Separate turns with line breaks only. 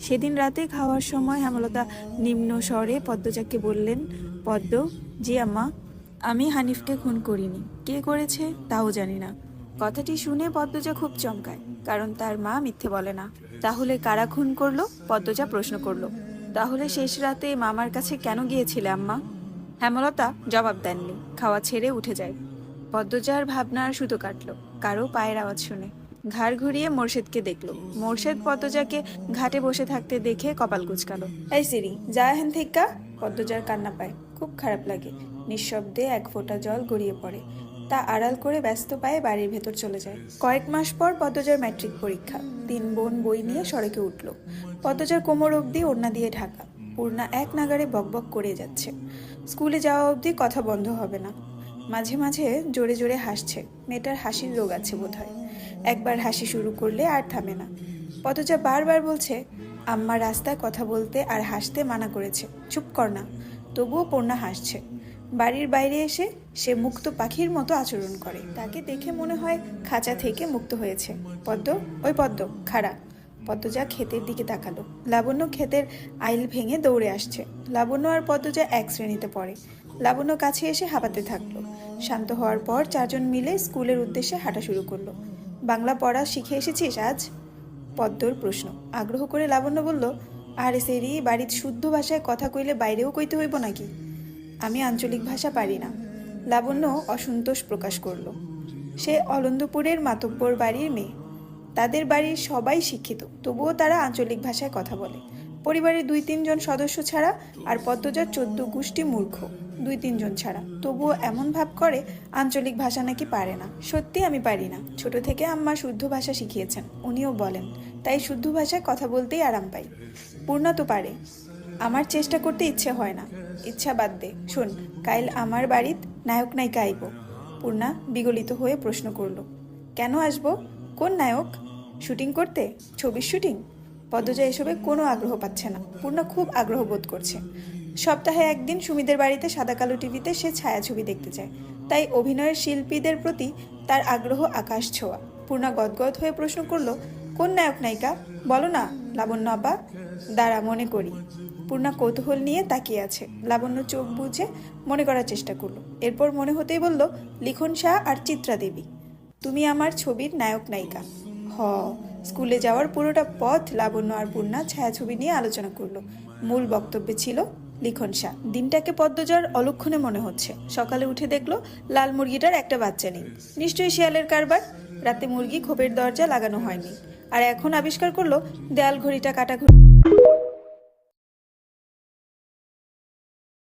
সেদিন রাতে খাওয়ার সময় হেমলতা নিম্ন স্বরে পদ্মজাকে বললেন, পদ্ম, জি আম্মা, আমি হানিফকে খুন করিনি। কে করেছে তাও জানি না। কথাটি শুনে পদ্মজা খুব চমকায়, কারণ তার মা মিথ্যে বলে না। তাহলে কারা খুন করলো? পদ্মজা প্রশ্ন করলো। তাহলে শেষ রাতে মামার কাছে কেন গিয়েছিলে আম্মা? হেমলতা জবাব দেননি, খাওয়া ছেড়ে উঠে যায়। পদ্মজার ভাবনার সুতো কাটলো কারো পায়ের আওয়াজ শুনে। ঘাড় ঘুরিয়ে মোর্শেদকে দেখলো। মোর্শেদ পদ্মজাকে ঘাটে বসে থাকতে দেখে কপাল কুঁচকালো। এই সিরি, যা হেন থেকে। পদ্মজার কান্না পায়, খুব খারাপ লাগে। নিঃশব্দে এক ফোঁটা জল গড়িয়ে পড়ে। তা আড়াল করে ব্যস্ত পায়ে বাড়ির ভেতর চলে যায়। কয়েক মাস পর পদ্মজার ম্যাট্রিক পরীক্ষা। 3 বোন বই নিয়ে সড়কে উঠল। পদ্মজার কোমর অবধি ওড়না দিয়ে ঢাকা। পূর্ণা এক নাগাড়ে বকবক করে যাচ্ছে। স্কুলে যাওয়া অবধি কথা বন্ধ হবে না। মাঝে মাঝে জোরে জোরে হাসছে। মেয়েটার হাসির রোগ আছে বোধহয়। একবার হাসি শুরু করলে আর থামে না। পদ্মজা বারবার বলছে, আম্মা রাস্তায় কথা বলতে আর হাসতে মানা করেছে, চুপ কর না। তবুও পূর্ণা হাসছে। বাড়ির বাইরে এসে সে মুক্ত পাখির মতো আচরণ করে। তাকে দেখে মনে হয় খাঁচা থেকে মুক্ত হয়েছে। পদ্ম, ওই পদ্ম, খাড়া। পদ্মজা ক্ষেতের দিকে তাকালো। লাবণ্য ক্ষেতের আইল ভেঙে দৌড়ে আসছে। লাবণ্য আর পদ্মজা এক শ্রেণীতে পড়ে। লাবণ্য কাছে এসে হাঁপাতে থাকলো। শান্ত হওয়ার পর 4 জন মিলে স্কুলের উদ্দেশ্যে হাঁটা শুরু করলো। বাংলা পড়া শিখে এসেছিস আজ? পদ্মর প্রশ্ন। আগ্রহ করে লাবণ্য বলল, আরে সেরি, বাড়ির শুদ্ধ ভাষায় কথা কইলে বাইরেও কইতে হইব নাকি? আমি আঞ্চলিক ভাষা পারি না। লাবণ্য অসন্তোষ প্রকাশ করল। সে অলন্দপুরের মাতব্বর বাড়ির মেয়ে। তাদের বাড়ির সবাই শিক্ষিত, তবুও তারা আঞ্চলিক ভাষায় কথা বলে। পরিবারের 2-3 জন সদস্য ছাড়া। আর পদ্মজার 14 গোষ্ঠী মূর্খ। 2-3 জন ছাড়া, তবুও এমন ভাব করে আঞ্চলিক ভাষা নাকি পারে না। সত্যি আমি পারি না। ছোট থেকে আম্মা শুদ্ধ ভাষা শিখিয়েছেন, উনিও বলেন, তাই শুদ্ধ ভাষায় কথা বলতেই আরাম পাই। পূর্ণা তো পারে। আমার চেষ্টা করতে ইচ্ছে হয় না। ইচ্ছা বাদ দে। শোন, কাইল আমার বাড়িত নায়ক নায়িকা আইব। পূর্ণা বিগলিত হয়ে প্রশ্ন করল, কেন আসবো? কোন নায়ক? শুটিং করতে? ছবির শুটিং? পদ্মজা এসবে কোনো আগ্রহ পাচ্ছে না। পূর্ণা খুব আগ্রহ বোধ করছে। সপ্তাহে একদিন সুমিদের বাড়িতে সাদা কালো টিভিতে সে ছায়াছবি দেখতে চায়। তাই অভিনয়ের শিল্পীদের প্রতি তার আগ্রহ আকাশ ছোঁয়া। পূর্ণা গদগদ হয়ে প্রশ্ন করল, কোন নায়ক নায়িকা? বলো না লাবণ্য আব্বা। দাঁড়া, মনে করি। পূর্ণা কৌতূহল নিয়ে তাকিয়ে আছে। লাবণ্য চোখ বুঝে মনে করার চেষ্টা করলো। এরপর মনে হতেই বলল, লিখন শাহ আর চিত্রা দেবী। তুমি আমার ছবির নায়ক নায়িকা। হ। স্কুলে যাওয়ার পুরোটা পথ লাবণ্য আর পূর্ণা ছায়াছবি নিয়ে আলোচনা করলো। মূল বক্তব্যে ছিল লিখন শাহ। দিনটাকে পদ্মজার অলক্ষণে মনে হচ্ছে। সকালে উঠে দেখলো লাল মুরগিটার একটা বাচ্চা নেই। নিশ্চয়ই শিয়ালের কারবার। রাতে মুরগি খোপের দরজা লাগানো হয়নি। আর এখন আবিষ্কার করলো দেয়াল ঘড়িটা কাটা ঘড়ি।